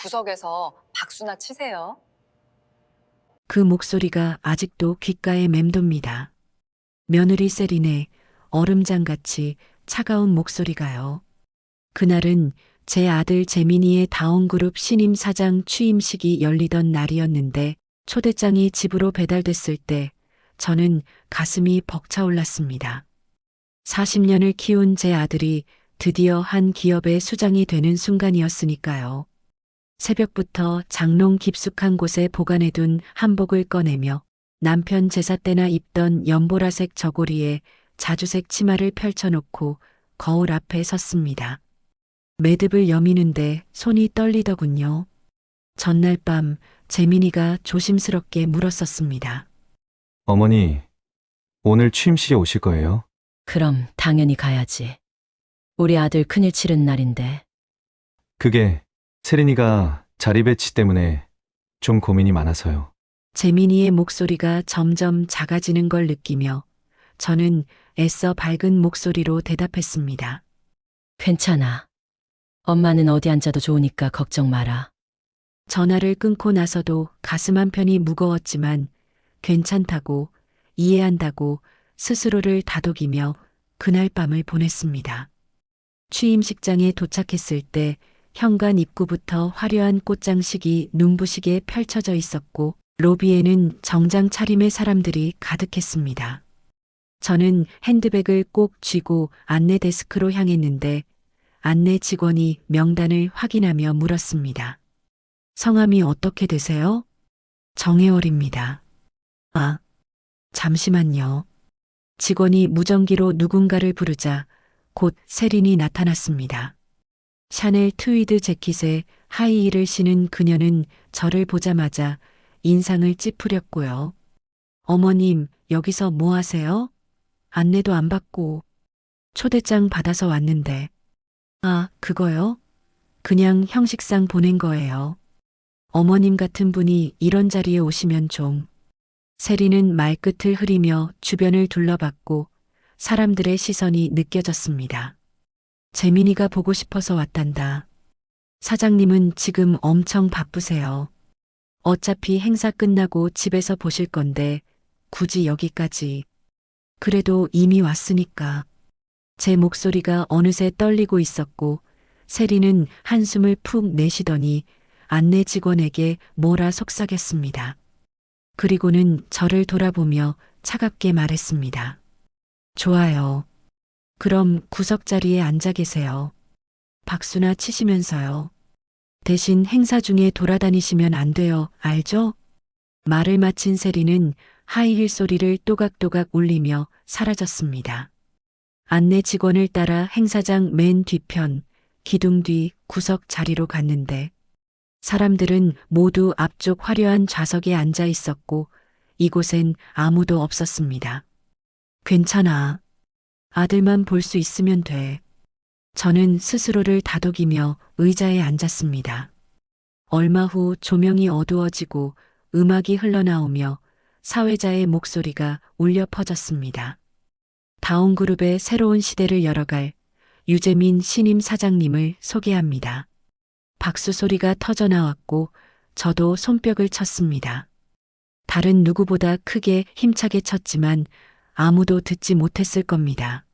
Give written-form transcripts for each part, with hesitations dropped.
구석에서 박수나 치세요. 그 목소리가 아직도 귓가에 맴돕니다. 며느리 세린의 얼음장같이 차가운 목소리가요. 그날은 제 아들 재민이의 다운그룹 신임 사장 취임식이 열리던 날이었는데 초대장이 집으로 배달됐을 때 저는 가슴이 벅차올랐습니다. 40년을 키운 제 아들이 드디어 한 기업의 수장이 되는 순간이었으니까요. 새벽부터 장롱 깊숙한 곳에 보관해둔 한복을 꺼내며 남편 제사 때나 입던 연보라색 저고리에 자주색 치마를 펼쳐놓고 거울 앞에 섰습니다. 매듭을 여미는데 손이 떨리더군요. 전날 밤 재민이가 조심스럽게 물었었습니다. 어머니, 오늘 취임식에 오실 거예요? 그럼 당연히 가야지. 우리 아들 큰일 치른 날인데. 그게 세린이가 자리 배치 때문에 좀 고민이 많아서요. 재민이의 목소리가 점점 작아지는 걸 느끼며 저는 애써 밝은 목소리로 대답했습니다. 괜찮아. 엄마는 어디 앉아도 좋으니까 걱정 마라. 전화를 끊고 나서도 가슴 한편이 무거웠지만 괜찮다고 이해한다고 스스로를 다독이며 그날 밤을 보냈습니다. 취임식장에 도착했을 때 현관 입구부터 화려한 꽃장식이 눈부시게 펼쳐져 있었고 로비에는 정장 차림의 사람들이 가득했습니다. 저는 핸드백을 꼭 쥐고 안내 데스크로 향했는데 안내 직원이 명단을 확인하며 물었습니다. 성함이 어떻게 되세요? 정혜월입니다. 아, 잠시만요. 직원이 무전기로 누군가를 부르자 곧 세린이 나타났습니다. 샤넬 트위드 재킷에 하이힐을 신은 그녀는 저를 보자마자 인상을 찌푸렸고요. 어머님, 여기서 뭐 하세요? 안내도 안 받고 초대장 받아서 왔는데. 아, 그거요? 그냥 형식상 보낸 거예요. 어머님 같은 분이 이런 자리에 오시면 좀. 세리는 말끝을 흐리며 주변을 둘러봤고 사람들의 시선이 느껴졌습니다. 재민이가 보고 싶어서 왔단다. 사장님은 지금 엄청 바쁘세요. 어차피 행사 끝나고 집에서 보실 건데 굳이 여기까지. 그래도 이미 왔으니까. 제 목소리가 어느새 떨리고 있었고 세리는 한숨을 푹 내쉬더니 안내 직원에게 뭐라 속삭였습니다. 그리고는 저를 돌아보며 차갑게 말했습니다. 좋아요. 그럼 구석 자리에 앉아 계세요. 박수나 치시면서요. 대신 행사 중에 돌아다니시면 안 돼요. 알죠? 말을 마친 세리는 하이힐 소리를 또각또각 울리며 사라졌습니다. 안내 직원을 따라 행사장 맨 뒤편, 기둥 뒤 구석 자리로 갔는데 사람들은 모두 앞쪽 화려한 좌석에 앉아 있었고 이곳엔 아무도 없었습니다. 괜찮아. 아들만 볼 수 있으면 돼. 저는 스스로를 다독이며 의자에 앉았습니다. 얼마 후 조명이 어두워지고 음악이 흘러나오며 사회자의 목소리가 울려 퍼졌습니다. 다운그룹의 새로운 시대를 열어갈 유재민 신임 사장님을 소개합니다. 박수 소리가 터져나왔고 저도 손뼉을 쳤습니다. 다른 누구보다 크게 힘차게 쳤지만 아무도 듣지 못했을 겁니다.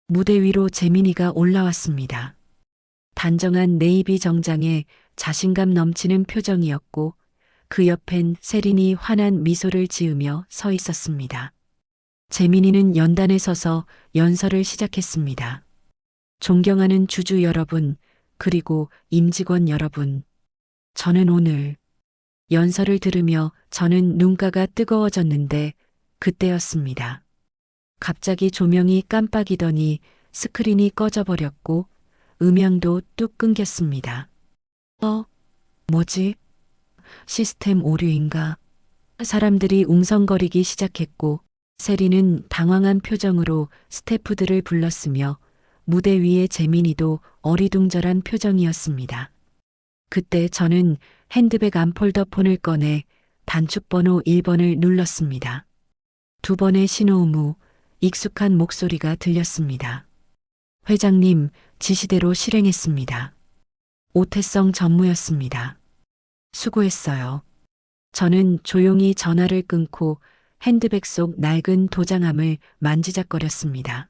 무대 위로 재민이가 올라왔습니다. 단정한 네이비 정장에 자신감 넘치는 표정이었고 그 옆엔 세린이 환한 미소를 지으며 서 있었습니다. 재민이는 연단에 서서 연설을 시작했습니다. 존경하는 주주 여러분, 그리고 임직원 여러분. 저는 오늘 연설을 들으며 저는 눈가가 뜨거워졌는데 그때였습니다. 갑자기 조명이 깜빡이더니 스크린이 꺼져버렸고 음향도 뚝 끊겼습니다. 뭐지? 시스템 오류인가? 사람들이 웅성거리기 시작했고 세리는 당황한 표정으로 스태프들을 불렀으며 무대 위의 재민이도 어리둥절한 표정이었습니다. 그때 저는 핸드백 안 폴더폰을 꺼내 단축번호 1번을 눌렀습니다. 2번의 신호음 후 익숙한 목소리가 들렸습니다. 회장님, 지시대로 실행했습니다. 오태성 전무였습니다. 수고했어요. 저는 조용히 전화를 끊고 핸드백 속 낡은 도장함을 만지작거렸습니다.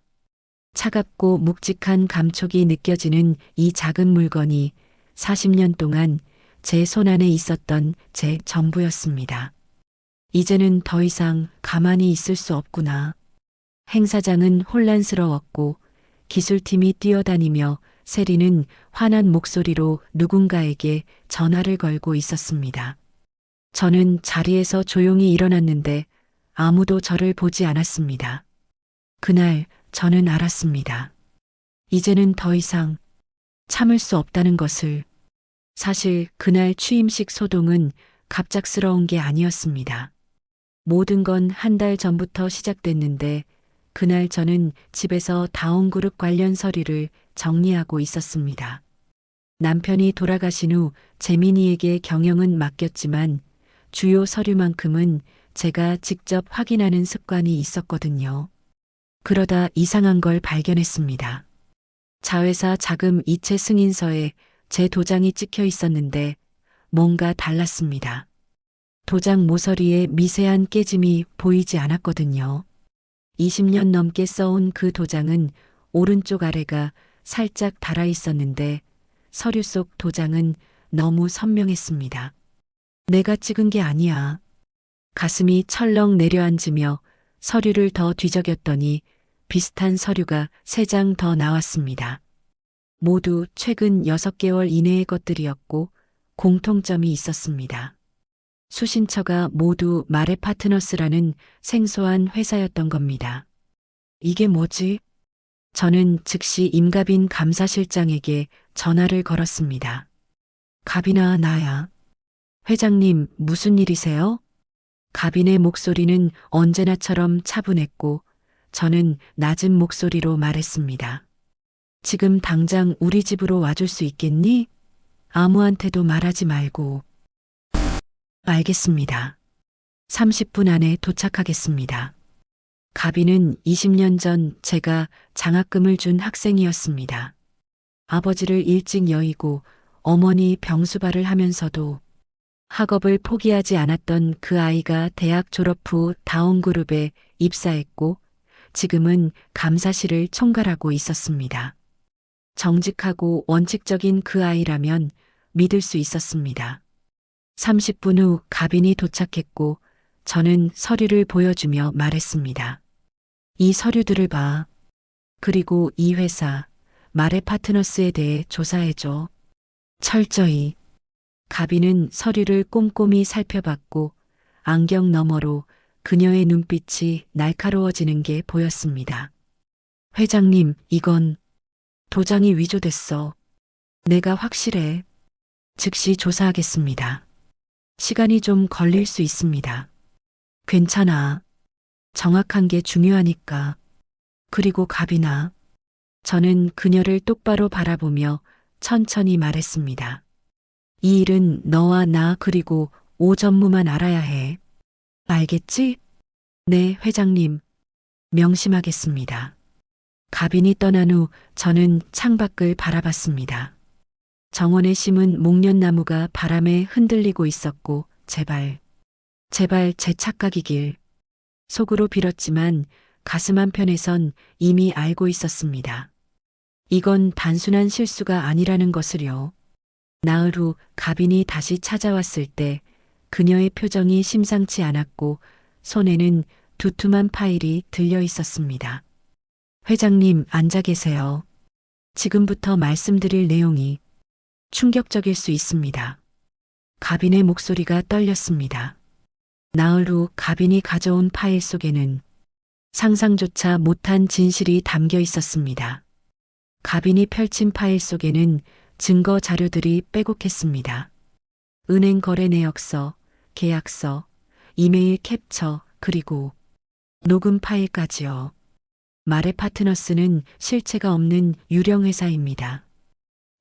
차갑고 묵직한 감촉이 느껴지는 이 작은 물건이 40년 동안 제 손 안에 있었던 제 전부였습니다. 이제는 더 이상 가만히 있을 수 없구나. 행사장은 혼란스러웠고 기술팀이 뛰어다니며 세리는 화난 목소리로 누군가에게 전화를 걸고 있었습니다. 저는 자리에서 조용히 일어났는데 아무도 저를 보지 않았습니다. 그날 저는 알았습니다. 이제는 더 이상 참을 수 없다는 것을. 사실 그날 취임식 소동은 갑작스러운 게 아니었습니다. 모든 건 한 달 전부터 시작됐는데 그날 저는 집에서 다운그룹 관련 서류를 정리하고 있었습니다. 남편이 돌아가신 후 재민이에게 경영은 맡겼지만 주요 서류만큼은 제가 직접 확인하는 습관이 있었거든요. 그러다 이상한 걸 발견했습니다. 자회사 자금 이체 승인서에 제 도장이 찍혀 있었는데 뭔가 달랐습니다. 도장 모서리에 미세한 깨짐이 보이지 않았거든요. 20년 넘게 써온 그 도장은 오른쪽 아래가 살짝 닳아 있었는데 서류 속 도장은 너무 선명했습니다. 내가 찍은 게 아니야. 가슴이 철렁 내려앉으며 서류를 더 뒤적였더니 비슷한 서류가 3장 더 나왔습니다. 모두 최근 6개월 이내의 것들이었고 공통점이 있었습니다. 수신처가 모두 마레 파트너스라는 생소한 회사였던 겁니다. 이게 뭐지? 저는 즉시 임가빈 감사실장에게 전화를 걸었습니다. 가빈아, 나야. 회장님, 무슨 일이세요? 가빈의 목소리는 언제나처럼 차분했고 저는 낮은 목소리로 말했습니다. 지금 당장 우리 집으로 와줄 수 있겠니? 아무한테도 말하지 말고. 알겠습니다. 30분 안에 도착하겠습니다. 가빈은 20년 전 제가 장학금을 준 학생이었습니다. 아버지를 일찍 여의고 어머니 병수발을 하면서도 학업을 포기하지 않았던 그 아이가 대학 졸업 후 다운그룹에 입사했고 지금은 감사실을 총괄하고 있었습니다. 정직하고 원칙적인 그 아이라면 믿을 수 있었습니다. 30분 후 가빈이 도착했고 저는 서류를 보여주며 말했습니다. 이 서류들을 봐. 그리고 이 회사, 마레 파트너스에 대해 조사해줘. 철저히. 가빈은 서류를 꼼꼼히 살펴봤고 안경 너머로 그녀의 눈빛이 날카로워지는 게 보였습니다. 회장님, 이건 도장이 위조됐어. 내가 확실해. 즉시 조사하겠습니다. 시간이 좀 걸릴 수 있습니다. 괜찮아. 정확한 게 중요하니까. 그리고 가빈아. 저는 그녀를 똑바로 바라보며 천천히 말했습니다. 이 일은 너와 나 그리고 오 전무만 알아야 해. 알겠지? 네, 회장님. 명심하겠습니다. 가빈이 떠난 후 저는 창밖을 바라봤습니다. 정원에 심은 목련나무가 바람에 흔들리고 있었고 제발 제 착각이길. 속으로 빌었지만 가슴 한편에선 이미 알고 있었습니다. 이건 단순한 실수가 아니라는 것을요. 나흘 후 가빈이 다시 찾아왔을 때 그녀의 표정이 심상치 않았고 손에는 두툼한 파일이 들려 있었습니다. 회장님, 앉아 계세요. 지금부터 말씀드릴 내용이 충격적일 수 있습니다. 가빈의 목소리가 떨렸습니다. 나흘 후 가빈이 가져온 파일 속에는 상상조차 못한 진실이 담겨 있었습니다. 가빈이 펼친 파일 속에는 증거 자료들이 빼곡했습니다. 은행 거래 내역서, 계약서, 이메일 캡처, 그리고 녹음 파일까지요. 마레 파트너스는 실체가 없는 유령 회사입니다.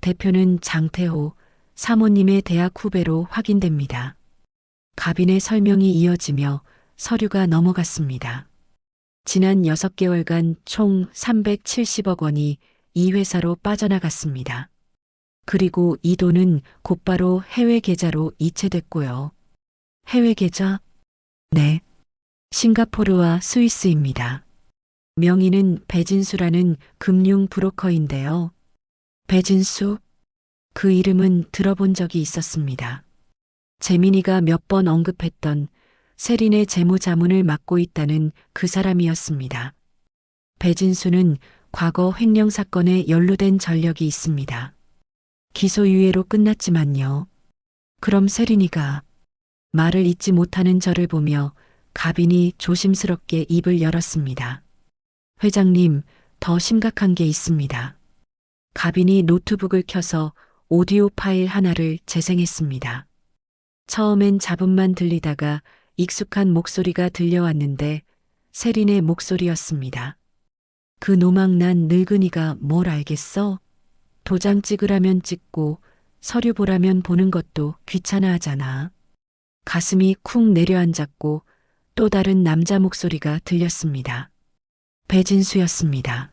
대표는 장태호, 사모님의 대학 후배로 확인됩니다. 가빈의 설명이 이어지며 서류가 넘어갔습니다. 지난 6개월간 총 370억 원이 이 회사로 빠져나갔습니다. 그리고 이 돈은 곧바로 해외 계좌로 이체됐고요. 해외 계좌? 네. 싱가포르와 스위스입니다. 명의는 배진수라는 금융 브로커인데요. 배진수? 그 이름은 들어본 적이 있었습니다. 재민이가 몇 번 언급했던 세린의 재무자문을 맡고 있다는 그 사람이었습니다. 배진수는 과거 횡령 사건에 연루된 전력이 있습니다. 기소유예로 끝났지만요. 그럼 세린이가 말을 잇지 못하는 저를 보며 가빈이 조심스럽게 입을 열었습니다. 회장님, 더 심각한 게 있습니다. 가빈이 노트북을 켜서 오디오 파일 하나를 재생했습니다. 처음엔 잡음만 들리다가 익숙한 목소리가 들려왔는데 세린의 목소리였습니다. 그 노망난 늙은이가 뭘 알겠어? 도장 찍으라면 찍고 서류 보라면 보는 것도 귀찮아 하잖아. 가슴이 쿵 내려앉았고 또 다른 남자 목소리가 들렸습니다. 배진수였습니다.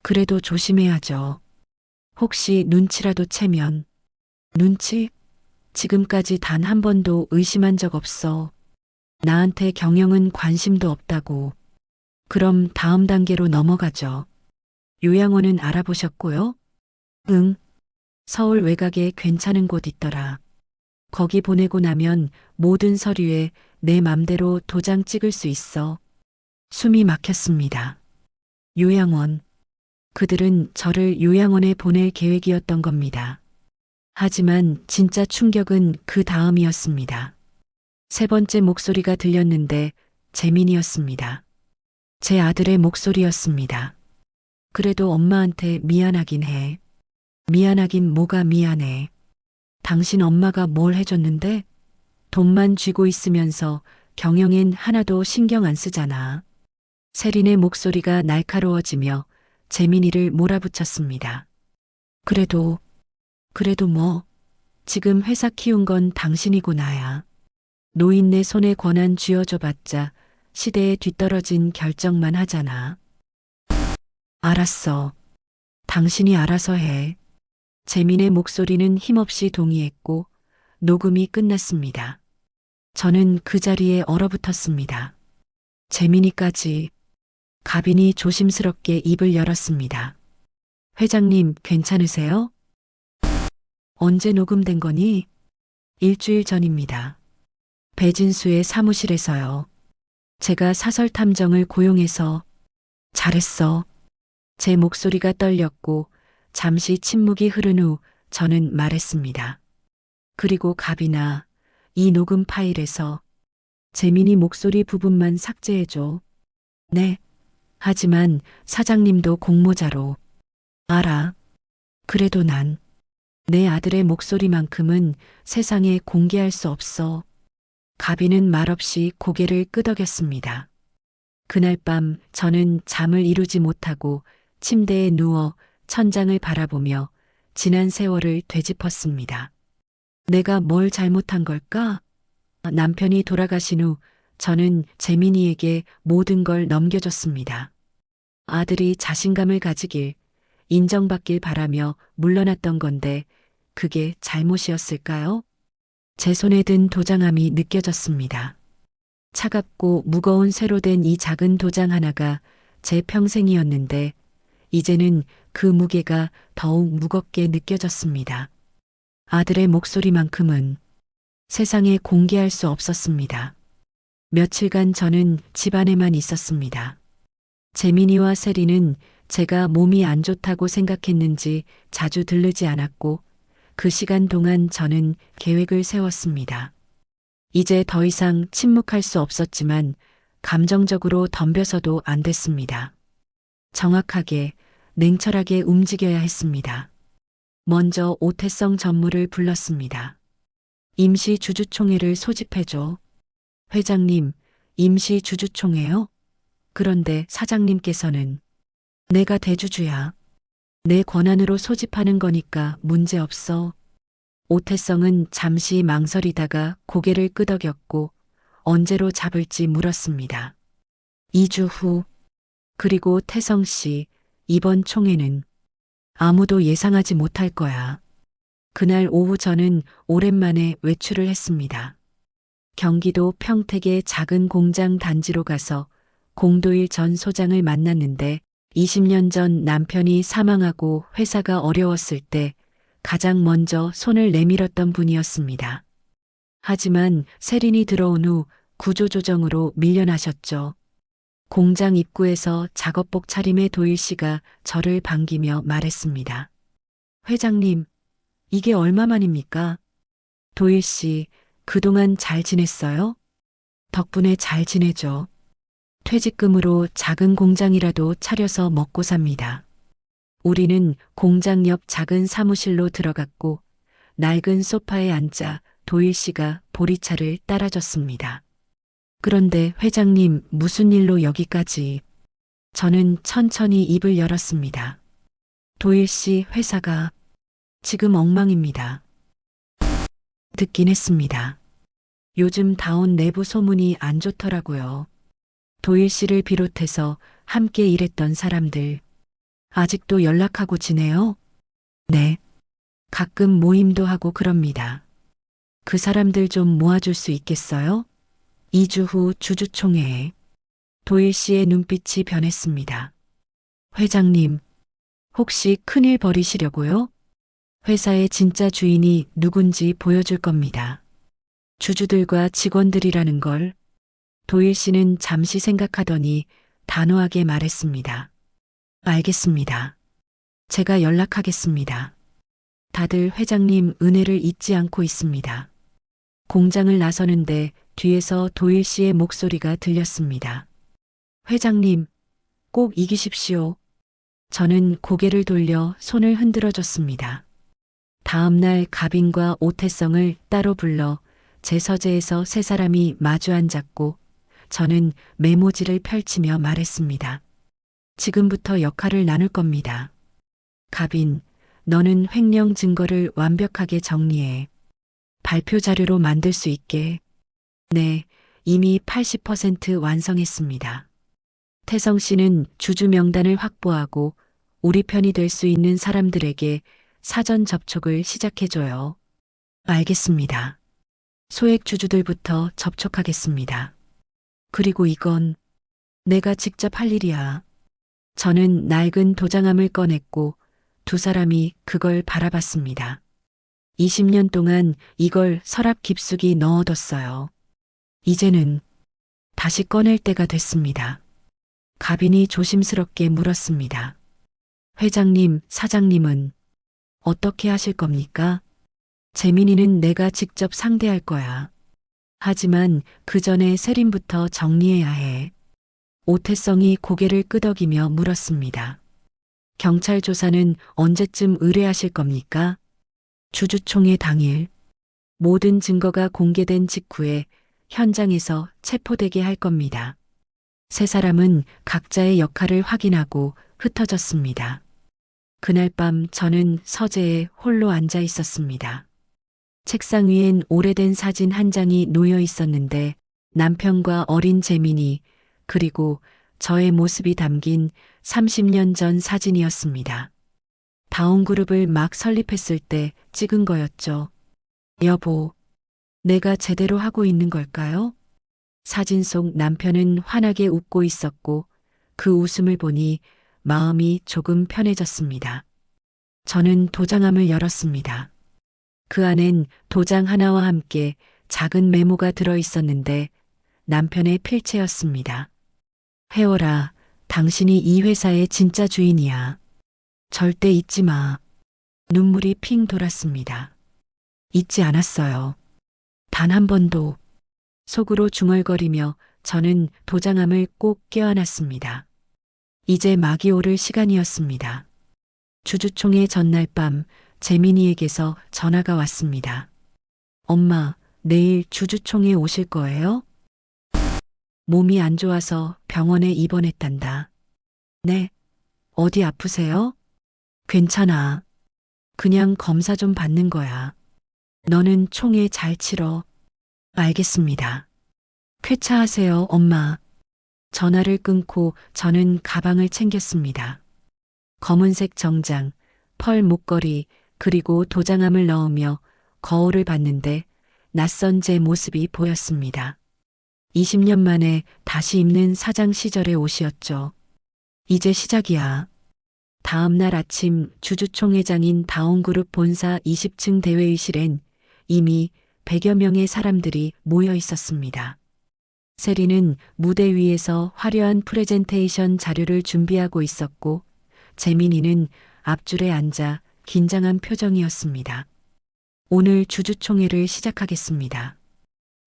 그래도 조심해야죠. 혹시 눈치라도 채면. 눈치? 지금까지 단 한 번도 의심한 적 없어. 나한테 경영은 관심도 없다고. 그럼 다음 단계로 넘어가죠. 요양원은 알아보셨고요? 응. 서울 외곽에 괜찮은 곳 있더라. 거기 보내고 나면 모든 서류에 내 맘대로 도장 찍을 수 있어. 숨이 막혔습니다. 요양원. 그들은 저를 요양원에 보낼 계획이었던 겁니다. 하지만 진짜 충격은 그 다음이었습니다. 세 번째 목소리가 들렸는데 재민이었습니다. 제 아들의 목소리였습니다. 그래도 엄마한테 미안하긴 해. 미안하긴 뭐가 미안해. 당신 엄마가 뭘 해줬는데? 돈만 쥐고 있으면서 경영엔 하나도 신경 안 쓰잖아. 세린의 목소리가 날카로워지며 재민이를 몰아붙였습니다. 그래도 뭐, 지금 회사 키운 건 당신이고 나야. 노인네 손에 권한 쥐어줘봤자 시대에 뒤떨어진 결정만 하잖아. 알았어. 당신이 알아서 해. 재민의 목소리는 힘없이 동의했고 녹음이 끝났습니다. 저는 그 자리에 얼어붙었습니다. 재민이까지. 가빈이 조심스럽게 입을 열었습니다. 회장님, 괜찮으세요? 언제 녹음된 거니? 일주일 전입니다. 배진수의 사무실에서요. 제가 사설 탐정을 고용해서. 잘했어. 제 목소리가 떨렸고 잠시 침묵이 흐른 후 저는 말했습니다. 그리고 가빈아, 이 녹음 파일에서 재민이 목소리 부분만 삭제해줘. 네. 하지만 사장님도 공모자로. 알아. 그래도 난 내 아들의 목소리만큼은 세상에 공개할 수 없어. 가빈은 말없이 고개를 끄덕였습니다. 그날 밤 저는 잠을 이루지 못하고 침대에 누워 천장을 바라보며 지난 세월을 되짚었습니다. 내가 뭘 잘못한 걸까? 남편이 돌아가신 후 저는 재민이에게 모든 걸 넘겨줬습니다. 아들이 자신감을 가지길, 인정받길 바라며 물러났던 건데 그게 잘못이었을까요? 제 손에 든 도장함이 느껴졌습니다. 차갑고 무거운 쇠로 된 이 작은 도장 하나가 제 평생이었는데 이제는 그 무게가 더욱 무겁게 느껴졌습니다. 아들의 목소리만큼은 세상에 공개할 수 없었습니다. 며칠간 저는 집안에만 있었습니다. 재민이와 세리는 제가 몸이 안 좋다고 생각했는지 자주 들르지 않았고 그 시간 동안 저는 계획을 세웠습니다. 이제 더 이상 침묵할 수 없었지만 감정적으로 덤벼서도 안 됐습니다. 정확하게, 냉철하게 움직여야 했습니다. 먼저 오태성 전무를 불렀습니다. 임시 주주총회를 소집해줘. 회장님, 임시 주주총회요? 그런데 사장님께서는 내가 대주주야. 내 권한으로 소집하는 거니까 문제없어. 오태성은 잠시 망설이다가 고개를 끄덕였고 언제로 잡을지 물었습니다. 2주 후. 그리고 태성 씨, 이번 총회는 아무도 예상하지 못할 거야. 그날 오후 저는 오랜만에 외출을 했습니다. 경기도 평택의 작은 공장 단지로 가서 공도일 전 소장을 만났는데 20년 전 남편이 사망하고 회사가 어려웠을 때 가장 먼저 손을 내밀었던 분이었습니다. 하지만 세린이 들어온 후 구조조정으로 밀려나셨죠. 공장 입구에서 작업복 차림의 도일 씨가 저를 반기며 말했습니다. 회장님, 이게 얼마만입니까? 도일 씨, 그동안 잘 지냈어요? 덕분에 잘 지내죠. 퇴직금으로 작은 공장이라도 차려서 먹고 삽니다. 우리는 공장 옆 작은 사무실로 들어갔고 낡은 소파에 앉아 도일 씨가 보리차를 따라줬습니다. 그런데 회장님, 무슨 일로 여기까지? 저는 천천히 입을 열었습니다. 도일 씨 회사가 지금 엉망입니다. 듣긴 했습니다. 요즘 다운 내부 소문이 안 좋더라고요. 도일 씨를 비롯해서 함께 일했던 사람들. 아직도 연락하고 지내요? 네. 가끔 모임도 하고 그럽니다. 그 사람들 좀 모아줄 수 있겠어요? 2주 후 주주총회에 도일 씨의 눈빛이 변했습니다. 회장님, 혹시 큰일 벌이시려고요? 회사의 진짜 주인이 누군지 보여줄 겁니다. 주주들과 직원들이라는 걸. 도일 씨는 잠시 생각하더니 단호하게 말했습니다. 알겠습니다. 제가 연락하겠습니다. 다들 회장님 은혜를 잊지 않고 있습니다. 공장을 나서는데 뒤에서 도일 씨의 목소리가 들렸습니다. 회장님, 꼭 이기십시오. 저는 고개를 돌려 손을 흔들어 줬습니다. 다음 날 가빈과 오태성을 따로 불러 제 서재에서 세 사람이 마주 앉았고 저는 메모지를 펼치며 말했습니다. 지금부터 역할을 나눌 겁니다. 가빈, 너는 횡령 증거를 완벽하게 정리해. 발표 자료로 만들 수 있게. 네, 이미 80% 완성했습니다. 태성 씨는 주주 명단을 확보하고 우리 편이 될 수 있는 사람들에게 사전 접촉을 시작해줘요. 알겠습니다. 소액 주주들부터 접촉하겠습니다. 그리고 이건 내가 직접 할 일이야. 저는 낡은 도장함을 꺼냈고 두 사람이 그걸 바라봤습니다. 20년 동안 이걸 서랍 깊숙이 넣어뒀어요. 이제는 다시 꺼낼 때가 됐습니다. 가빈이 조심스럽게 물었습니다. 회장님, 사장님은 어떻게 하실 겁니까? 재민이는 내가 직접 상대할 거야. 하지만 그 전에 세린부터 정리해야 해. 오태성이 고개를 끄덕이며 물었습니다. 경찰 조사는 언제쯤 의뢰하실 겁니까? 주주총회 당일. 모든 증거가 공개된 직후에 현장에서 체포되게 할 겁니다. 세 사람은 각자의 역할을 확인하고 흩어졌습니다. 그날 밤 저는 서재에 홀로 앉아 있었습니다. 책상 위엔 오래된 사진 한 장이 놓여 있었는데 남편과 어린 재민이 그리고 저의 모습이 담긴 30년 전 사진이었습니다. 다운그룹을 막 설립했을 때 찍은 거였죠. 여보, 내가 제대로 하고 있는 걸까요? 사진 속 남편은 환하게 웃고 있었고 그 웃음을 보니 마음이 조금 편해졌습니다. 저는 도장함을 열었습니다. 그 안엔 도장 하나와 함께 작은 메모가 들어 있었는데 남편의 필체였습니다. 해월아, 당신이 이 회사의 진짜 주인이야. 절대 잊지 마. 눈물이 핑 돌았습니다. 잊지 않았어요. 단 한 번도. 속으로 중얼거리며 저는 도장함을 꼭 껴안았습니다. 이제 막이 오를 시간이었습니다. 주주총회 전날 밤 재민이에게서 전화가 왔습니다. 엄마, 내일 주주총회 오실 거예요? 몸이 안 좋아서 병원에 입원했단다. 네. 어디 아프세요? 괜찮아. 그냥 검사 좀 받는 거야. 너는 총회 잘 치러. 알겠습니다. 쾌차하세요, 엄마. 전화를 끊고 저는 가방을 챙겼습니다. 검은색 정장, 펄 목걸이, 그리고 도장함을 넣으며 거울을 봤는데 낯선 제 모습이 보였습니다. 20년 만에 다시 입는 사장 시절의 옷이었죠. 이제 시작이야. 다음 날 아침 주주총회장인 다온그룹 본사 20층 대회의실엔 이미 100여 명의 사람들이 모여 있었습니다. 세리는 무대 위에서 화려한 프레젠테이션 자료를 준비하고 있었고 재민이는 앞줄에 앉아 긴장한 표정이었습니다. 오늘 주주총회를 시작하겠습니다.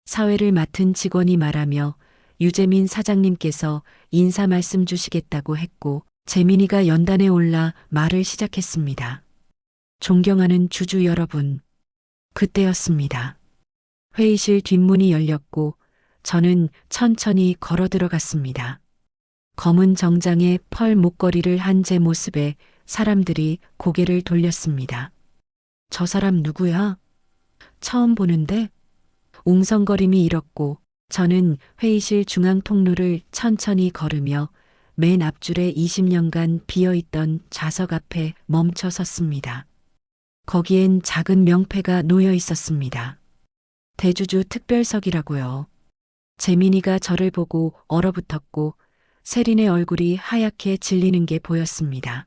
사회를 맡은 직원이 말하며 유재민 사장님께서 인사 말씀 주시겠다고 했고 재민이가 연단에 올라 말을 시작했습니다. 존경하는 주주 여러분. 그때였습니다. 회의실 뒷문이 열렸고 저는 천천히 걸어 들어갔습니다. 검은 정장에 펄 목걸이를 한 제 모습에 사람들이 고개를 돌렸습니다. 저 사람 누구야? 처음 보는데? 웅성거림이 일었고 저는 회의실 중앙 통로를 천천히 걸으며 맨 앞줄에 20년간 비어있던 좌석 앞에 멈춰 섰습니다. 거기엔 작은 명패가 놓여 있었습니다. 대주주 특별석이라고요. 재민이가 저를 보고 얼어붙었고 세린의 얼굴이 하얗게 질리는 게 보였습니다.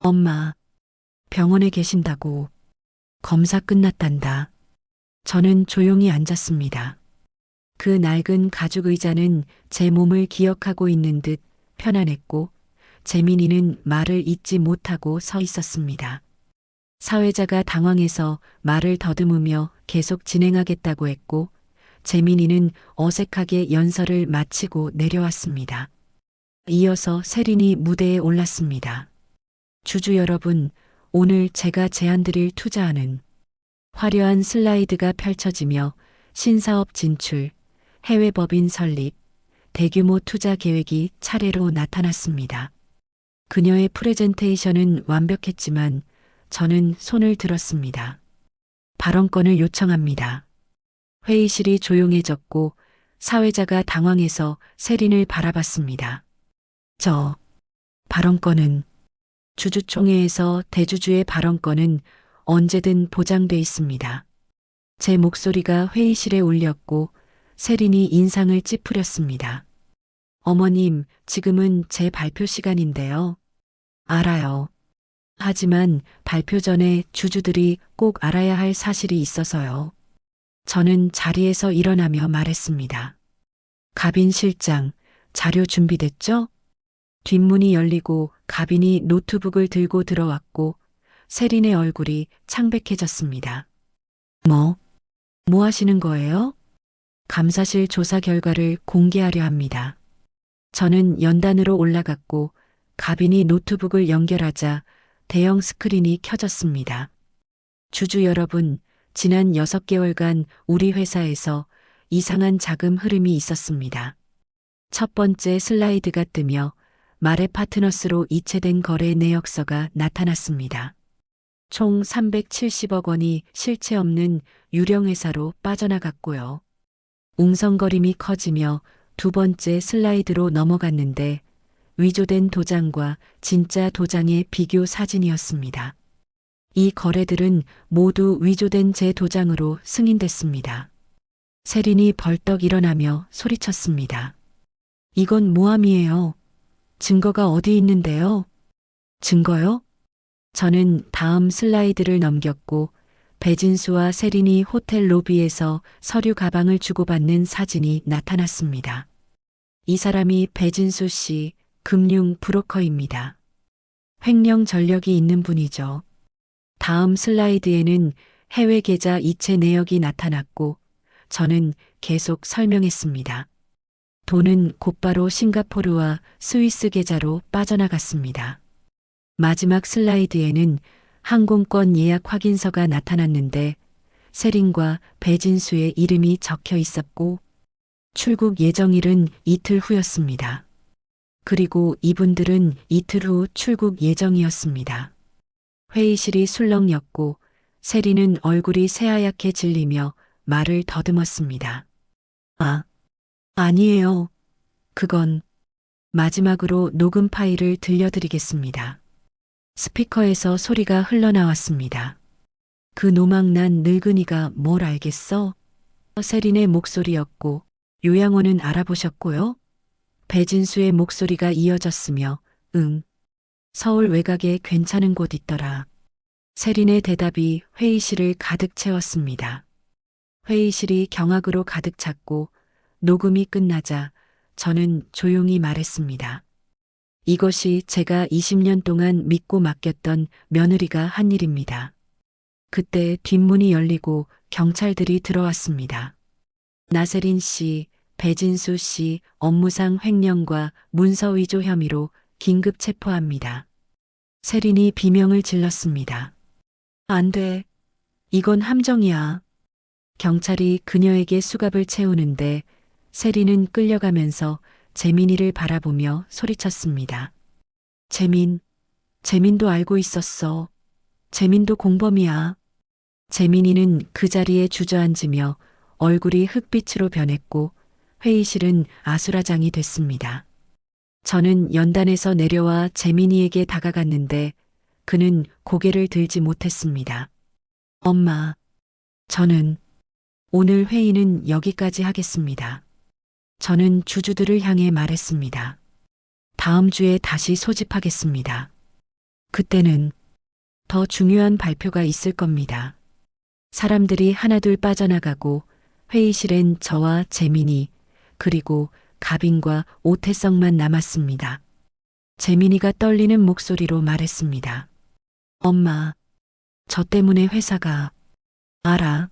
엄마, 병원에 계신다고. 검사 끝났단다. 저는 조용히 앉았습니다. 그 낡은 가죽 의자는 제 몸을 기억하고 있는 듯 편안했고 재민이는 말을 잇지 못하고 서 있었습니다. 사회자가 당황해서 말을 더듬으며 계속 진행하겠다고 했고 재민이는 어색하게 연설을 마치고 내려왔습니다. 이어서 세린이 무대에 올랐습니다. 주주 여러분, 오늘 제가 제안드릴 투자안은 화려한 슬라이드가 펼쳐지며 신사업 진출, 해외 법인 설립, 대규모 투자 계획이 차례로 나타났습니다. 그녀의 프레젠테이션은 완벽했지만 저는 손을 들었습니다. 발언권을 요청합니다. 회의실이 조용해졌고 사회자가 당황해서 세린을 바라봤습니다. 저 발언권은 주주총회에서 대주주의 발언권은 언제든 보장돼 있습니다. 제 목소리가 회의실에 울렸고 세린이 인상을 찌푸렸습니다. 어머님, 지금은 제 발표 시간인데요. 알아요. 하지만 발표 전에 주주들이 꼭 알아야 할 사실이 있어서요. 저는 자리에서 일어나며 말했습니다. 가빈 실장, 자료 준비됐죠? 뒷문이 열리고 가빈이 노트북을 들고 들어왔고 세린의 얼굴이 창백해졌습니다. 뭐 하시는 거예요? 감사실 조사 결과를 공개하려 합니다. 저는 연단으로 올라갔고 가빈이 노트북을 연결하자 대형 스크린이 켜졌습니다. 주주 여러분, 지난 6개월간 우리 회사에서 이상한 자금 흐름이 있었습니다. 첫 번째 슬라이드가 뜨며 마레 파트너스로 이체된 거래 내역서가 나타났습니다. 총 370억 원이 실체 없는 유령 회사로 빠져나갔고요. 웅성거림이 커지며 두 번째 슬라이드로 넘어갔는데 위조된 도장과 진짜 도장의 비교 사진이었습니다. 이 거래들은 모두 위조된 제 도장으로 승인됐습니다. 세린이 벌떡 일어나며 소리쳤습니다. 이건 모함이에요. 증거가 어디 있는데요? 증거요? 저는 다음 슬라이드를 넘겼고 배진수와 세린이 호텔 로비에서 서류 가방을 주고받는 사진이 나타났습니다. 이 사람이 배진수 씨, 금융 브로커입니다. 횡령 전력이 있는 분이죠. 다음 슬라이드에는 해외 계좌 이체 내역이 나타났고 저는 계속 설명했습니다. 돈은 곧바로 싱가포르와 스위스 계좌로 빠져나갔습니다. 마지막 슬라이드에는 항공권 예약 확인서가 나타났는데 세린과 배진수의 이름이 적혀 있었고 출국 예정일은 이틀 후였습니다. 그리고 이분들은 이틀 후 출국 예정이었습니다. 회의실이 술렁였고 세린은 얼굴이 새하얗게 질리며 말을 더듬었습니다. 아니에요. 그건 마지막으로 녹음 파일을 들려드리겠습니다. 스피커에서 소리가 흘러나왔습니다. 그 노망난 늙은이가 뭘 알겠어? 세린의 목소리였고 요양원은 알아보셨고요? 배진수의 목소리가 이어졌으며 응. 서울 외곽에 괜찮은 곳 있더라. 세린의 대답이 회의실을 가득 채웠습니다. 회의실이 경악으로 가득 찼고 녹음이 끝나자 저는 조용히 말했습니다. 이것이 제가 20년 동안 믿고 맡겼던 며느리가 한 일입니다. 그때 뒷문이 열리고 경찰들이 들어왔습니다. 나세린 씨, 배진수 씨 업무상 횡령과 문서 위조 혐의로 긴급 체포합니다. 세린이 비명을 질렀습니다. 안 돼. 이건 함정이야. 경찰이 그녀에게 수갑을 채우는데 세린은 끌려가면서 재민이를 바라보며 소리쳤습니다. 재민도 알고 있었어. 재민도 공범이야. 재민이는 그 자리에 주저앉으며 얼굴이 흙빛으로 변했고 회의실은 아수라장이 됐습니다. 저는 연단에서 내려와 재민이에게 다가갔는데 그는 고개를 들지 못했습니다. 엄마, 저는 오늘 회의는 여기까지 하겠습니다. 저는 주주들을 향해 말했습니다. 다음 주에 다시 소집하겠습니다. 그때는 더 중요한 발표가 있을 겁니다. 사람들이 하나둘 빠져나가고 회의실엔 저와 재민이 그리고 가빈과 오태성만 남았습니다. 재민이가 떨리는 목소리로 말했습니다. 엄마, 저 때문에 회사가 알아.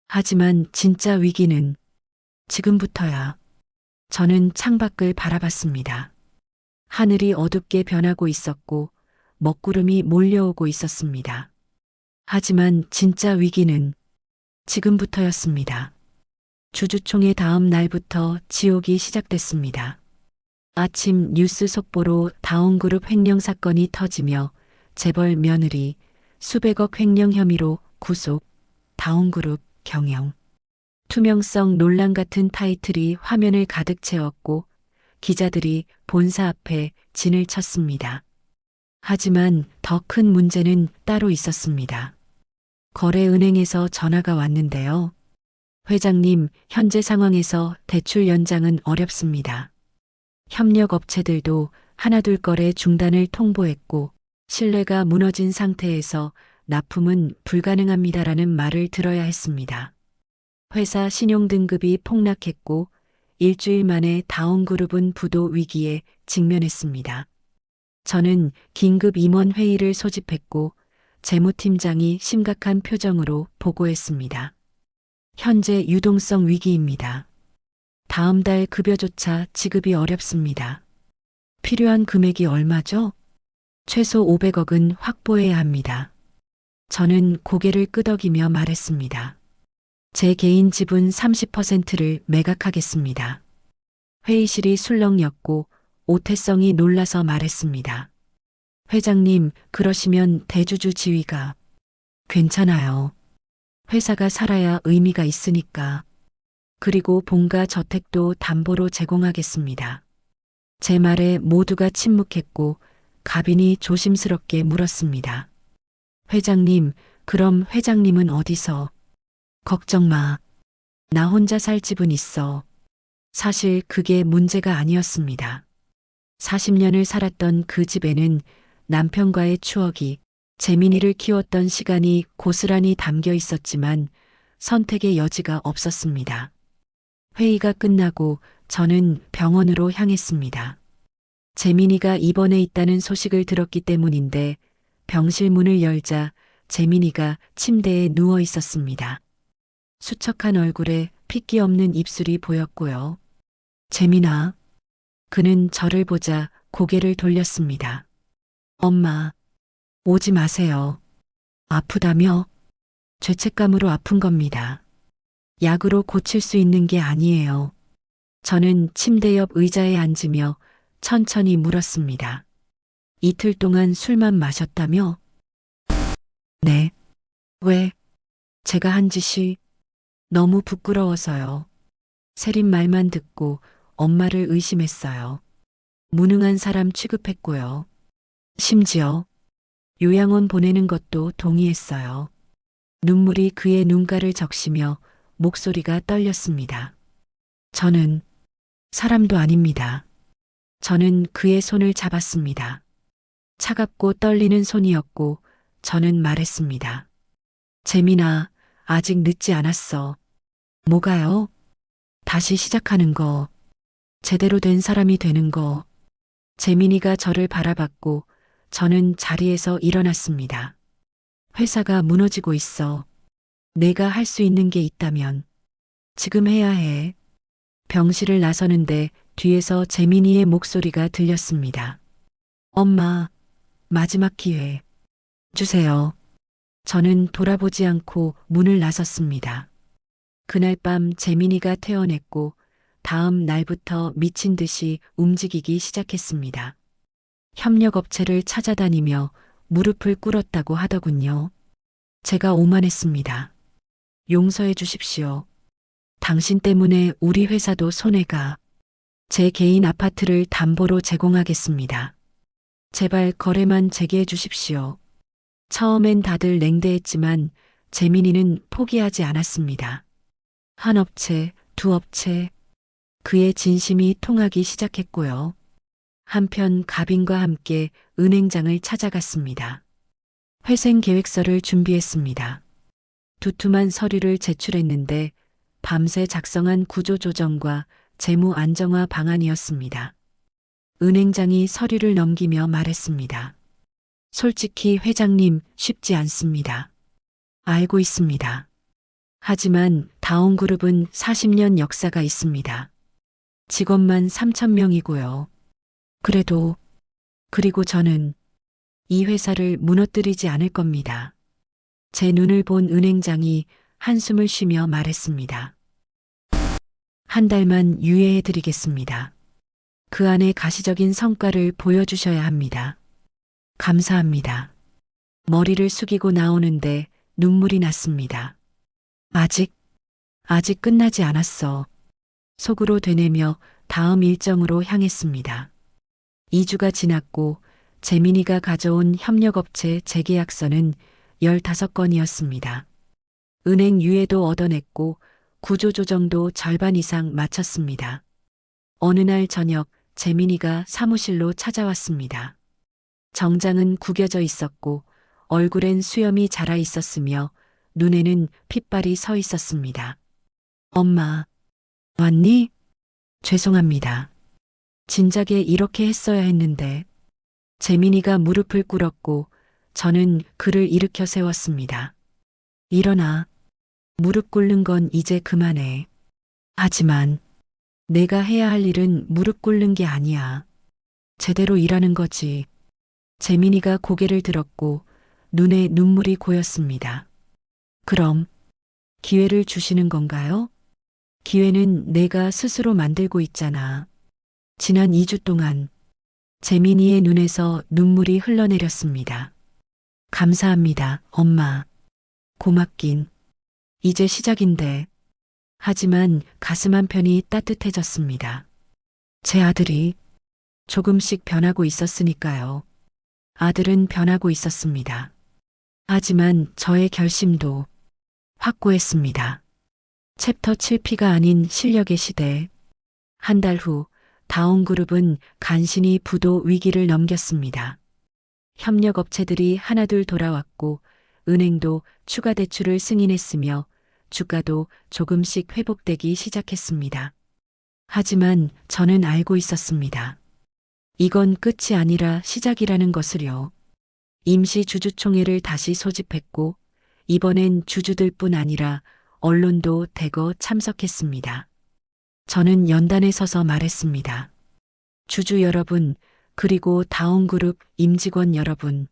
하지만 진짜 위기는 지금부터야. 저는 창밖을 바라봤습니다. 하늘이 어둡게 변하고 있었고 먹구름이 몰려오고 있었습니다. 하지만 진짜 위기는 지금부터였습니다. 주주총회 다음 날부터 지옥이 시작됐습니다. 아침 뉴스 속보로 다운그룹 횡령 사건이 터지며 재벌 며느리 수백억 횡령 혐의로 구속, 다운그룹 경영. 투명성 논란 같은 타이틀이 화면을 가득 채웠고 기자들이 본사 앞에 진을 쳤습니다. 하지만 더 큰 문제는 따로 있었습니다. 거래은행에서 전화가 왔는데요. 회장님, 현재 상황에서 대출 연장은 어렵습니다. 협력업체들도 하나둘 거래 중단을 통보했고 신뢰가 무너진 상태에서 납품은 불가능합니다라는 말을 들어야 했습니다. 회사 신용등급이 폭락했고 일주일 만에 다운그룹은 부도 위기에 직면했습니다. 저는 긴급 임원 회의를 소집했고 재무팀장이 심각한 표정으로 보고했습니다. 현재 유동성 위기입니다. 다음 달 급여조차 지급이 어렵습니다. 필요한 금액이 얼마죠? 최소 500억은 확보해야 합니다. 저는 고개를 끄덕이며 말했습니다. 제 개인 지분 30%를 매각하겠습니다. 회의실이 술렁였고 오태성이 놀라서 말했습니다. 회장님, 그러시면 대주주 지위가 괜찮아요. 회사가 살아야 의미가 있으니까. 그리고 본가 저택도 담보로 제공하겠습니다. 제 말에 모두가 침묵했고 가빈이 조심스럽게 물었습니다. 회장님, 그럼 회장님은 어디서? 걱정 마. 나 혼자 살 집은 있어. 사실 그게 문제가 아니었습니다. 40년을 살았던 그 집에는 남편과의 추억이 재민이를 키웠던 시간이 고스란히 담겨 있었지만 선택의 여지가 없었습니다. 회의가 끝나고 저는 병원으로 향했습니다. 재민이가 입원해 있다는 소식을 들었기 때문인데 병실 문을 열자 재민이가 침대에 누워 있었습니다. 수척한 얼굴에 핏기 없는 입술이 보였고요. 재민아. 그는 저를 보자 고개를 돌렸습니다. 엄마, 오지 마세요. 아프다며? 죄책감으로 아픈 겁니다. 약으로 고칠 수 있는 게 아니에요. 저는 침대 옆 의자에 앉으며 천천히 물었습니다. 이틀 동안 술만 마셨다며? 네. 왜? 제가 한 짓이 너무 부끄러워서요. 세린 말만 듣고 엄마를 의심했어요. 무능한 사람 취급했고요. 심지어 요양원 보내는 것도 동의했어요. 눈물이 그의 눈가를 적시며 목소리가 떨렸습니다. 저는 사람도 아닙니다. 저는 그의 손을 잡았습니다. 차갑고 떨리는 손이었고 저는 말했습니다. 재민아, 아직 늦지 않았어. 뭐가요? 다시 시작하는 거. 제대로 된 사람이 되는 거. 재민이가 저를 바라봤고 저는 자리에서 일어났습니다. 회사가 무너지고 있어. 내가 할 수 있는 게 있다면 지금 해야 해. 병실을 나서는데 뒤에서 재민이의 목소리가 들렸습니다. 엄마, 마지막 기회 주세요. 저는 돌아보지 않고 문을 나섰습니다. 그날 밤 재민이가 퇴원했고 다음 날부터 미친 듯이 움직이기 시작했습니다. 협력업체를 찾아다니며 무릎을 꿇었다고 하더군요. 제가 오만했습니다. 용서해 주십시오. 당신 때문에 우리 회사도 손해가. 제 개인 아파트를 담보로 제공하겠습니다. 제발 거래만 재개해 주십시오. 처음엔 다들 냉대했지만 재민이는 포기하지 않았습니다. 한 업체, 두 업체. 그의 진심이 통하기 시작했고요. 한편 가빈과 함께 은행장을 찾아갔습니다. 회생 계획서를 준비했습니다. 두툼한 서류를 제출했는데 밤새 작성한 구조조정과 재무 안정화 방안이었습니다. 은행장이 서류를 넘기며 말했습니다. 솔직히 회장님, 쉽지 않습니다. 알고 있습니다. 하지만 다온그룹은 40년 역사가 있습니다. 직원만 3,000명이고요. 그리고 저는 이 회사를 무너뜨리지 않을 겁니다. 제 눈을 본 은행장이 한숨을 쉬며 말했습니다. 한 달만 유예해 드리겠습니다. 그 안에 가시적인 성과를 보여주셔야 합니다. 감사합니다. 머리를 숙이고 나오는데 눈물이 났습니다. 아직 끝나지 않았어. 속으로 되뇌며 다음 일정으로 향했습니다. 2주가 지났고 재민이가 가져온 협력업체 재계약서는 15건이었습니다. 은행 유예도 얻어냈고 구조조정도 절반 이상 마쳤습니다. 어느 날 저녁 재민이가 사무실로 찾아왔습니다. 정장은 구겨져 있었고 얼굴엔 수염이 자라 있었으며 눈에는 핏발이 서 있었습니다. 엄마, 왔니? 죄송합니다. 진작에 이렇게 했어야 했는데. 재민이가 무릎을 꿇었고 저는 그를 일으켜 세웠습니다. 일어나. 무릎 꿇는 건 이제 그만해. 하지만 내가 해야 할 일은 무릎 꿇는 게 아니야. 제대로 일하는 거지. 재민이가 고개를 들었고 눈에 눈물이 고였습니다. 그럼 기회를 주시는 건가요? 기회는 내가 스스로 만들고 있잖아. 지난 2주 동안 재민이의 눈에서 눈물이 흘러내렸습니다. 감사합니다, 엄마. 고맙긴. 이제 시작인데. 하지만 가슴 한편이 따뜻해졌습니다. 제 아들이 조금씩 변하고 있었으니까요. 아들은 변하고 있었습니다. 하지만 저의 결심도 확고했습니다. 챕터 7P가 아닌 실력의 시대. 한 달 후 다온그룹은 간신히 부도 위기를 넘겼습니다. 협력업체들이 하나둘 돌아왔고 은행도 추가 대출을 승인했으며 주가도 조금씩 회복되기 시작했습니다. 하지만 저는 알고 있었습니다. 이건 끝이 아니라 시작이라는 것을요. 임시 주주총회를 다시 소집했고 이번엔 주주들뿐 아니라 언론도 대거 참석했습니다. 저는 연단에 서서 말했습니다. 주주 여러분, 그리고 다온그룹 임직원 여러분.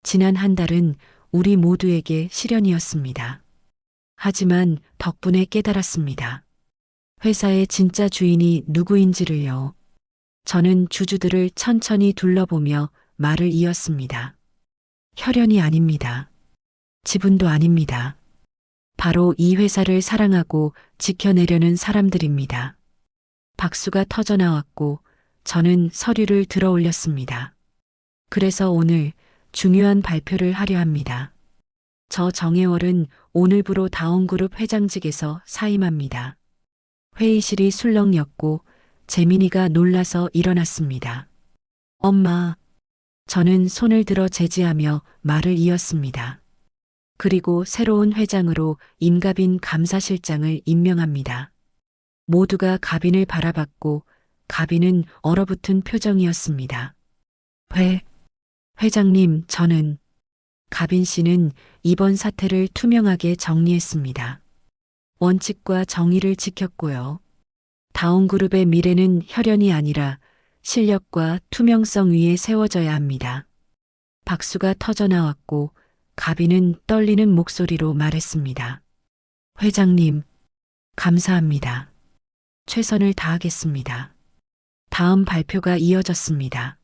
지난 한 달은 우리 모두에게 시련이었습니다. 하지만 덕분에 깨달았습니다. 회사의 진짜 주인이 누구인지를요. 저는 주주들을 천천히 둘러보며 말을 이었습니다. 혈연이 아닙니다. 지분도 아닙니다. 바로 이 회사를 사랑하고 지켜내려는 사람들입니다. 박수가 터져나왔고 저는 서류를 들어 올렸습니다. 그래서 오늘 중요한 발표를 하려 합니다. 저 정혜월은 오늘부로 다원그룹 회장직에서 사임합니다. 회의실이 술렁였고 재민이가 놀라서 일어났습니다. 엄마, 저는 손을 들어 제지하며 말을 이었습니다. 그리고 새로운 회장으로 임가빈 감사실장을 임명합니다. 모두가 가빈을 바라봤고 가빈은 얼어붙은 표정이었습니다. 회장님, 저는 가빈 씨는 이번 사태를 투명하게 정리했습니다. 원칙과 정의를 지켰고요. 다운그룹의 미래는 혈연이 아니라 실력과 투명성 위에 세워져야 합니다. 박수가 터져나왔고 가빈은 떨리는 목소리로 말했습니다. 회장님, 감사합니다. 최선을 다하겠습니다. 다음 발표가 이어졌습니다.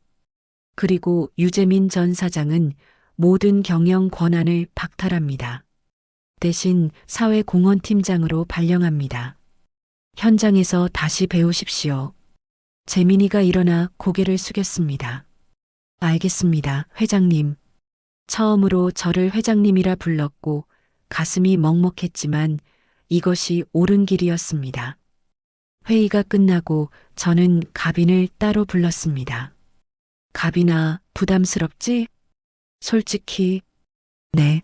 그리고 유재민 전 사장은 모든 경영 권한을 박탈합니다. 대신 사회공헌팀장으로 발령합니다. 현장에서 다시 배우십시오. 재민이가 일어나 고개를 숙였습니다. 알겠습니다, 회장님. 처음으로 저를 회장님이라 불렀고 가슴이 먹먹했지만 이것이 옳은 길이었습니다. 회의가 끝나고 저는 가빈을 따로 불렀습니다. 가빈아, 부담스럽지? 솔직히, 네.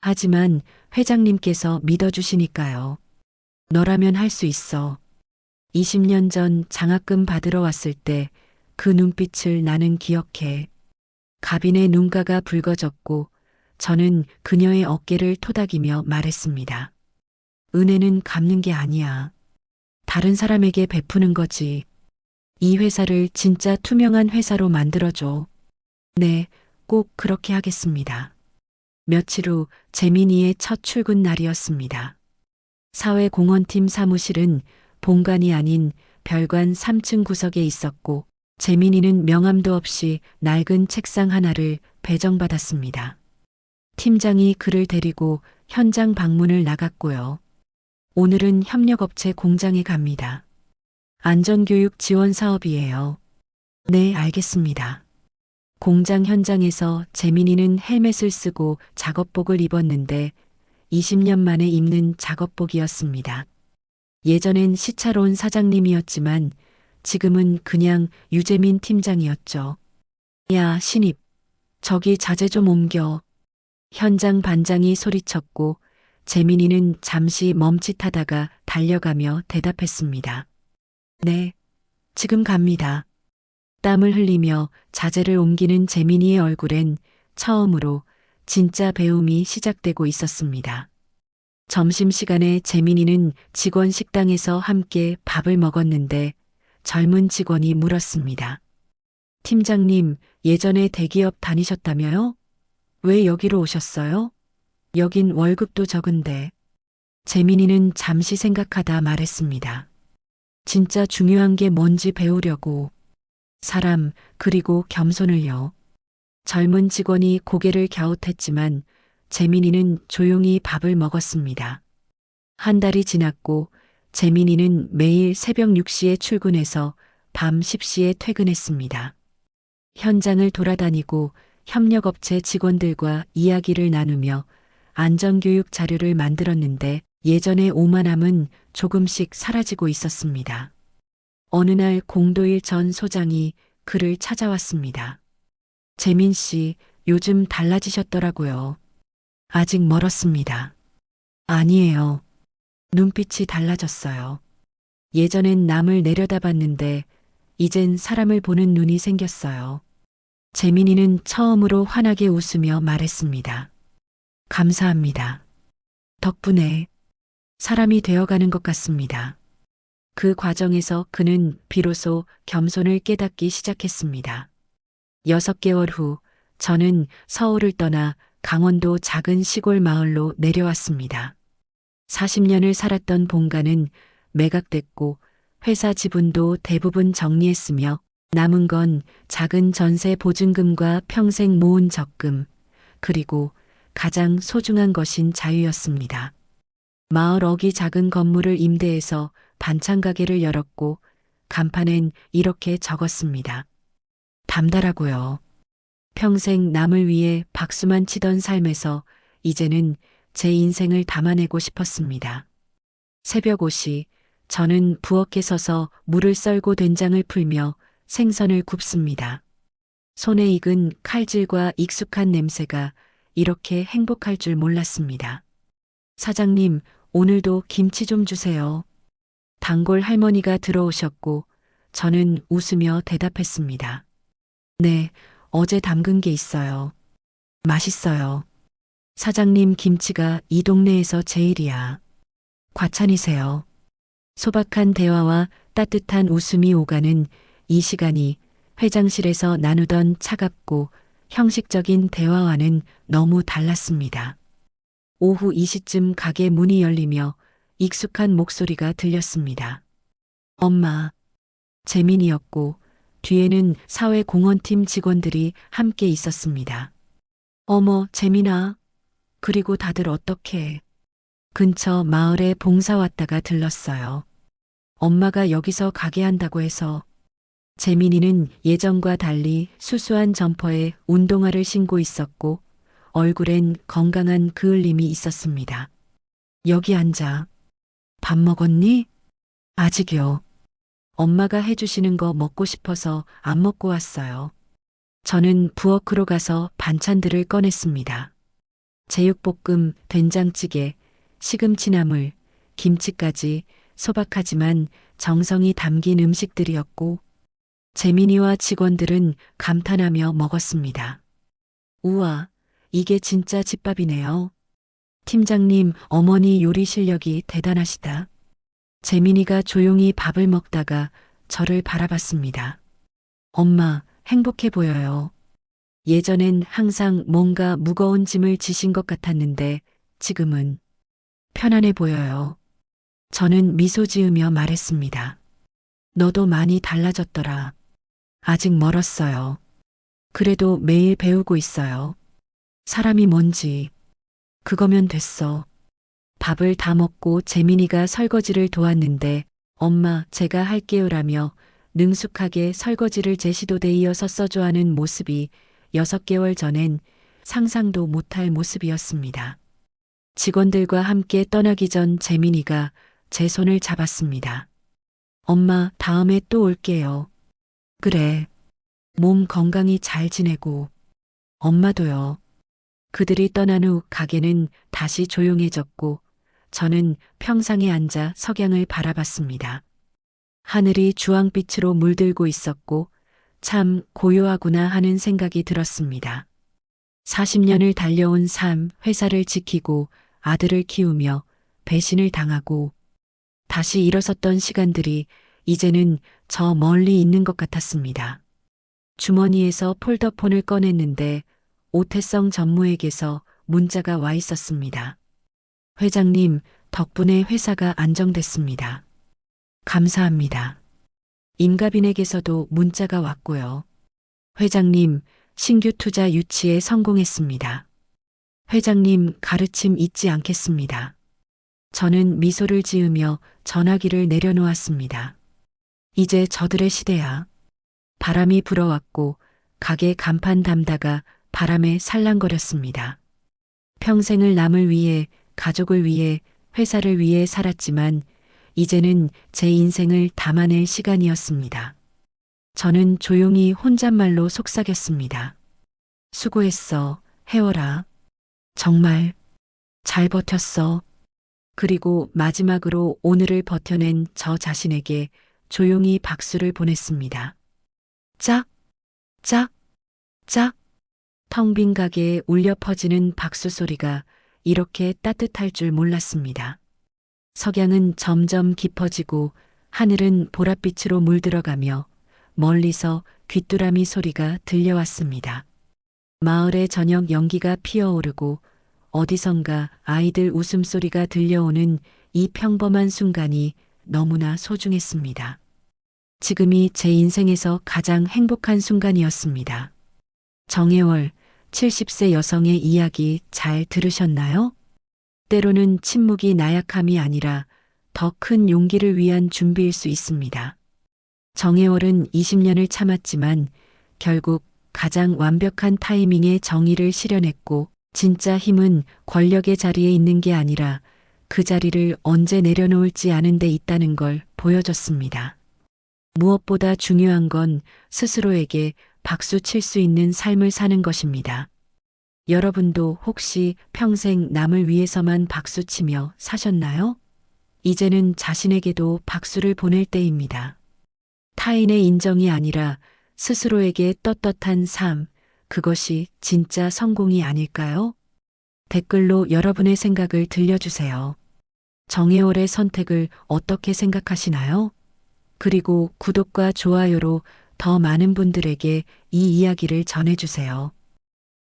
하지만 회장님께서 믿어주시니까요. 너라면 할 수 있어. 20년 전 장학금 받으러 왔을 때 그 눈빛을 나는 기억해. 가빈의 눈가가 붉어졌고 저는 그녀의 어깨를 토닥이며 말했습니다. 은혜는 갚는 게 아니야. 다른 사람에게 베푸는 거지. 이 회사를 진짜 투명한 회사로 만들어줘. 네, 꼭 그렇게 하겠습니다. 며칠 후 재민이의 첫 출근 날이었습니다. 사회공헌팀 사무실은 본관이 아닌 별관 3층 구석에 있었고 재민이는 명함도 없이 낡은 책상 하나를 배정받았습니다. 팀장이 그를 데리고 현장 방문을 나갔고요. 오늘은 협력업체 공장에 갑니다. 안전교육 지원 사업이에요. 네, 알겠습니다. 공장 현장에서 재민이는 헬멧을 쓰고 작업복을 입었는데 20년 만에 입는 작업복이었습니다. 예전엔 시차로운 사장님이었지만 지금은 그냥 유재민 팀장이었죠. 야, 신입. 저기 자재 좀 옮겨. 현장 반장이 소리쳤고 재민이는 잠시 멈칫하다가 달려가며 대답했습니다. 네, 지금 갑니다. 땀을 흘리며 자재를 옮기는 재민이의 얼굴엔 처음으로 진짜 배움이 시작되고 있었습니다. 점심시간에 재민이는 직원 식당에서 함께 밥을 먹었는데 젊은 직원이 물었습니다. 팀장님, 예전에 대기업 다니셨다며요? 왜 여기로 오셨어요? 여긴 월급도 적은데. 재민이는 잠시 생각하다 말했습니다. 진짜 중요한 게 뭔지 배우려고. 사람, 그리고 겸손을요. 젊은 직원이 고개를 갸웃했지만 재민이는 조용히 밥을 먹었습니다. 한 달이 지났고 재민이는 매일 새벽 6시에 출근해서 밤 10시에 퇴근했습니다. 현장을 돌아다니고 협력업체 직원들과 이야기를 나누며 안전교육 자료를 만들었는데 예전의 오만함은 조금씩 사라지고 있었습니다. 어느 날 공도일 전 소장이 그를 찾아왔습니다. 재민 씨, 요즘 달라지셨더라고요. 아직 멀었습니다. 아니에요. 눈빛이 달라졌어요. 예전엔 남을 내려다봤는데 이젠 사람을 보는 눈이 생겼어요. 재민이는 처음으로 환하게 웃으며 말했습니다. 감사합니다. 덕분에 사람이 되어가는 것 같습니다. 그 과정에서 그는 비로소 겸손을 깨닫기 시작했습니다. 6개월 후 저는 서울을 떠나 강원도 작은 시골 마을로 내려왔습니다. 40년을 살았던 본가는 매각됐고 회사 지분도 대부분 정리했으며 남은 건 작은 전세 보증금과 평생 모은 적금, 그리고 가장 소중한 것인 자유였습니다. 마을 어귀 작은 건물을 임대해서 반찬 가게를 열었고 간판엔 이렇게 적었습니다. 담달하고요. 평생 남을 위해 박수만 치던 삶에서 이제는 제 인생을 담아내고 싶었습니다. 새벽 5시 저는 부엌에 서서 물을 썰고 된장을 풀며 생선을 굽습니다. 손에 익은 칼질과 익숙한 냄새가 이렇게 행복할 줄 몰랐습니다. 사장님, 오늘도 김치 좀 주세요. 단골 할머니가 들어오셨고 저는 웃으며 대답했습니다. 네, 어제 담근 게 있어요. 맛있어요. 사장님 김치가 이 동네에서 제일이야. 과찬이세요. 소박한 대화와 따뜻한 웃음이 오가는 이 시간이 회장실에서 나누던 차갑고 형식적인 대화와는 너무 달랐습니다. 오후 2시쯤 가게 문이 열리며 익숙한 목소리가 들렸습니다. 엄마. 재민이었고 뒤에는 사회공헌팀 직원들이 함께 있었습니다. 어머, 재민아. 그리고 다들 어떻게? 근처 마을에 봉사 왔다가 들렀어요. 엄마가 여기서 가게 한다고 해서. 재민이는 예전과 달리 수수한 점퍼에 운동화를 신고 있었고 얼굴엔 건강한 그을림이 있었습니다. 여기 앉아. 밥 먹었니? 아직요. 엄마가 해주시는 거 먹고 싶어서 안 먹고 왔어요. 저는 부엌으로 가서 반찬들을 꺼냈습니다. 제육볶음, 된장찌개, 시금치나물, 김치까지 소박하지만 정성이 담긴 음식들이었고 재민이와 직원들은 감탄하며 먹었습니다. 우와, 이게 진짜 집밥이네요. 팀장님, 어머니 요리 실력이 대단하시다. 재민이가 조용히 밥을 먹다가 저를 바라봤습니다. 엄마, 행복해 보여요. 예전엔 항상 뭔가 무거운 짐을 지신 것 같았는데 지금은 편안해 보여요. 저는 미소 지으며 말했습니다. 너도 많이 달라졌더라. 아직 멀었어요. 그래도 매일 배우고 있어요. 사람이 뭔지. 그거면 됐어. 밥을 다 먹고 재민이가 설거지를 도왔는데 엄마, 제가 할게요라며 능숙하게 설거지를 제시도에 이어서 써줘하는 모습이 6개월 전엔 상상도 못할 모습이었습니다. 직원들과 함께 떠나기 전 재민이가 제 손을 잡았습니다. 엄마, 다음에 또 올게요. 그래. 몸 건강히 잘 지내고. 엄마도요. 그들이 떠난 후 가게는 다시 조용해졌고 저는 평상에 앉아 석양을 바라봤습니다. 하늘이 주황빛으로 물들고 있었고 참 고요하구나 하는 생각이 들었습니다. 40년을 달려온 삶, 회사를 지키고 아들을 키우며 배신을 당하고 다시 일어섰던 시간들이 이제는 저 멀리 있는 것 같았습니다. 주머니에서 폴더폰을 꺼냈는데 오태성 전무에게서 문자가 와 있었습니다. 회장님, 덕분에 회사가 안정됐습니다. 감사합니다. 임가빈에게서도 문자가 왔고요. 회장님, 신규 투자 유치에 성공했습니다. 회장님, 가르침 잊지 않겠습니다. 저는 미소를 지으며 전화기를 내려놓았습니다. 이제 저들의 시대야. 바람이 불어왔고 가게 간판 담다가 바람에 살랑거렸습니다. 평생을 남을 위해, 가족을 위해, 회사를 위해 살았지만 이제는 제 인생을 담아낼 시간이었습니다. 저는 조용히 혼잣말로 속삭였습니다. 수고했어, 혜월아. 정말 잘 버텼어. 그리고 마지막으로 오늘을 버텨낸 저 자신에게 조용히 박수를 보냈습니다. 짝, 짝, 짝. 텅 빈 가게에 울려 퍼지는 박수 소리가 이렇게 따뜻할 줄 몰랐습니다. 석양은 점점 깊어지고 하늘은 보랏빛으로 물들어가며 멀리서 귀뚜라미 소리가 들려왔습니다. 마을의 저녁 연기가 피어오르고 어디선가 아이들 웃음소리가 들려오는 이 평범한 순간이 너무나 소중했습니다. 지금이 제 인생에서 가장 행복한 순간이었습니다. 정혜월, 70세 여성의 이야기 잘 들으셨나요? 때로는 침묵이 나약함이 아니라 더 큰 용기를 위한 준비일 수 있습니다. 정혜월은 20년을 참았지만 결국 가장 완벽한 타이밍에 정의를 실현했고 진짜 힘은 권력의 자리에 있는 게 아니라 그 자리를 언제 내려놓을지 아는 데 있다는 걸 보여줬습니다. 무엇보다 중요한 건 스스로에게 박수 칠 수 있는 삶을 사는 것입니다. 여러분도 혹시 평생 남을 위해서만 박수치며 사셨나요? 이제는 자신에게도 박수를 보낼 때입니다. 타인의 인정이 아니라 스스로에게 떳떳한 삶, 그것이 진짜 성공이 아닐까요? 댓글로 여러분의 생각을 들려주세요. 정혜월의 선택을 어떻게 생각하시나요? 그리고 구독과 좋아요로 더 많은 분들에게 이 이야기를 전해주세요.